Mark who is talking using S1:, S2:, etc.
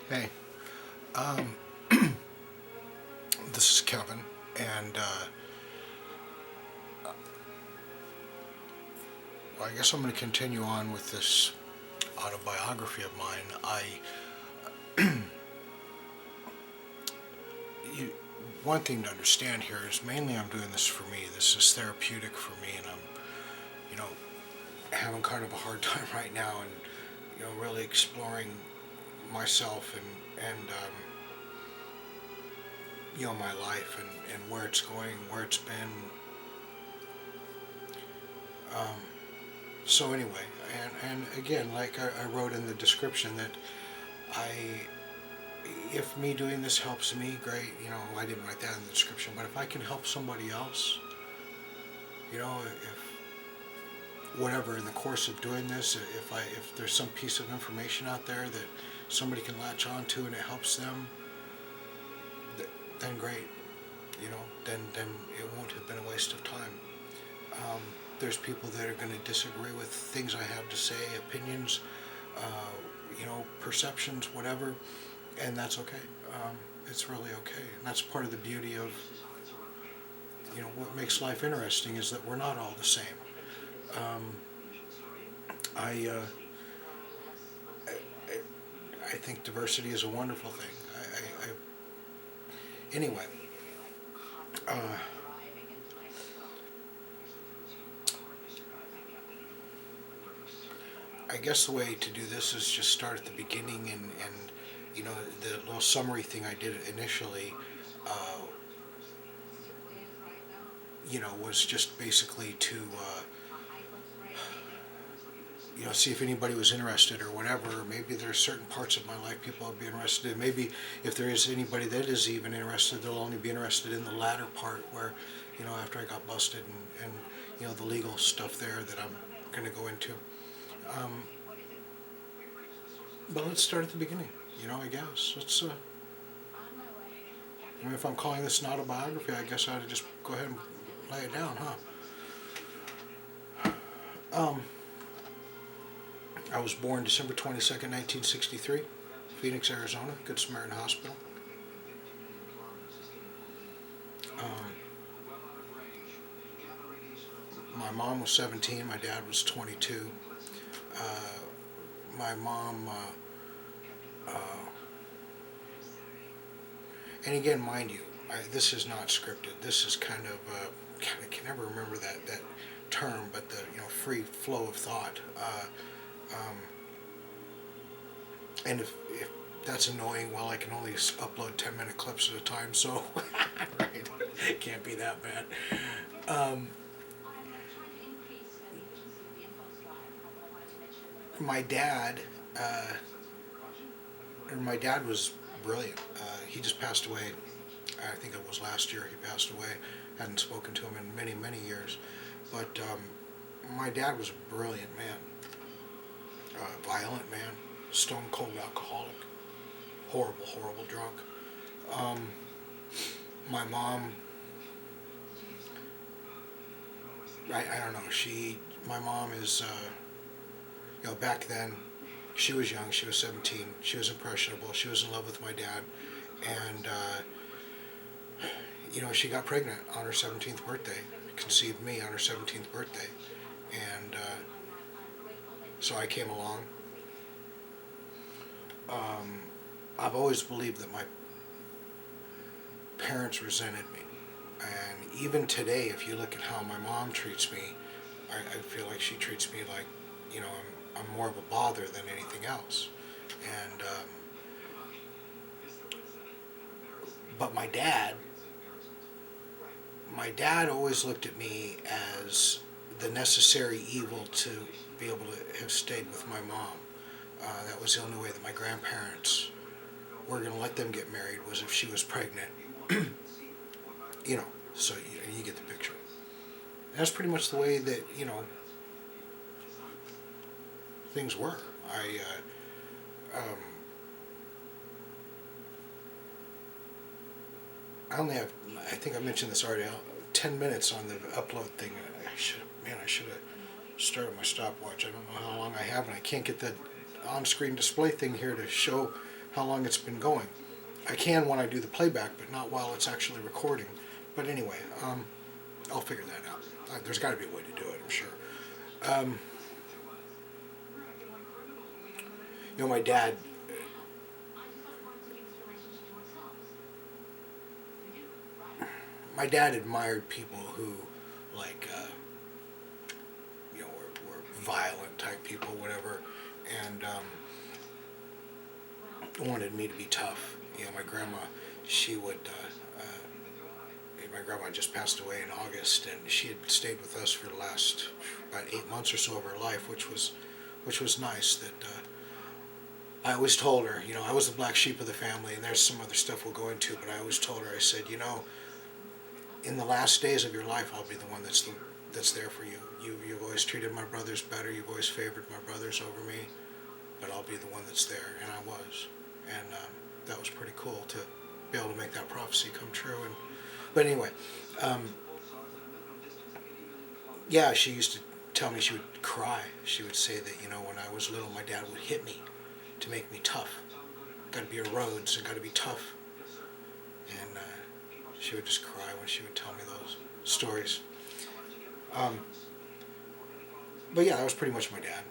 S1: Hey, um, this is Kevin, and well, I guess I'm going to continue on with this autobiography of mine. You, one thing to understand here is mainly I'm doing this for me. This is therapeutic for me, and I'm, you know, having kind of a hard time right now, and really exploring myself and my life and where it's going, where it's been. Um, so anyway, and again, like I wrote in the description that I, if me doing this helps me, great. I didn't write that in the description, but if I can help somebody else, if whatever in the course of doing this, if there's some piece of information out there that somebody can latch onto and it helps them, then great. Then it won't have been a waste of time. Um, there's people that are going to disagree with things I have to say, opinions, perceptions, whatever, and that's okay. It's really okay, and that's part of the beauty of what makes life interesting is that we're not all the same. Um, I, uh, I think diversity is a wonderful thing. Anyway. Uh, I guess the way to do this is just start at the beginning and the little summary thing I did initially, uh, was just basically to see if anybody was interested or whatever. Maybe there's certain parts of my life people would be interested in. Maybe if there is anybody that is even interested, they'll only be interested in the latter part where, after I got busted and the legal stuff there that I'm going to go into. Um, but let's start at the beginning, I guess. If I'm calling this an autobiography, I guess I ought to just go ahead and lay it down, huh? I was born December 22nd, 1963, Phoenix, Arizona, Good Samaritan Hospital. My mom was 17, my dad was 22. My mom, and again, mind you, this is not scripted. This is kind of, I can never remember that term, but the free flow of thought. And if that's annoying, well, I can only upload 10-minute clips at a time, so right, can't be that bad. My dad, my dad was brilliant. He just passed away. I think it was last year he passed away. Hadn't spoken to him in many, many years. But my dad was a brilliant man. Violent man. Stone cold alcoholic. Horrible, horrible drunk. My mom, I don't know, my mom is, back then, she was young, she was 17, she was impressionable, she was in love with my dad, and, she got pregnant on her 17th birthday, conceived me on her 17th birthday, and so I came along. I've always believed that my parents resented me, and even today, if you look at how my mom treats me, I feel like she treats me like, I'm more of a bother than anything else. And but my dad always looked at me as the necessary evil to be able to have stayed with my mom. That was the only way that my grandparents were going to let them get married, was if she was pregnant. So you get the picture. That's pretty much the way that, things were. I only have, I think I mentioned this already, 10 minutes on the upload thing. I should have started my stopwatch. I don't know how long I have, and I can't get the on-screen display thing here to show how long it's been going. I can when I do the playback, but not while it's actually recording. But anyway, I'll figure that out. There's got to be a way to do it, I'm sure. Um, my dad. My dad admired people who, like, were violent type people, whatever, and wanted me to be tough. My grandma, she would. My grandma just passed away in August, and she had stayed with us for the last about 8 months or so of her life, which was nice. That I always told her, I was the black sheep of the family, and there's some other stuff we'll go into, but I always told her, I said, in the last days of your life, I'll be the one that's there for you. You've always treated my brothers better. You've always favored my brothers over me, but I'll be the one that's there, and I was, and that was pretty cool to be able to make that prophecy come true. But anyway, yeah, she used to tell me she would cry. She would say that when I was little, my dad would hit me to make me tough. Got to be a Rhodes and got to be tough, and she would just cry when she would tell me those stories. But yeah, that was pretty much my dad.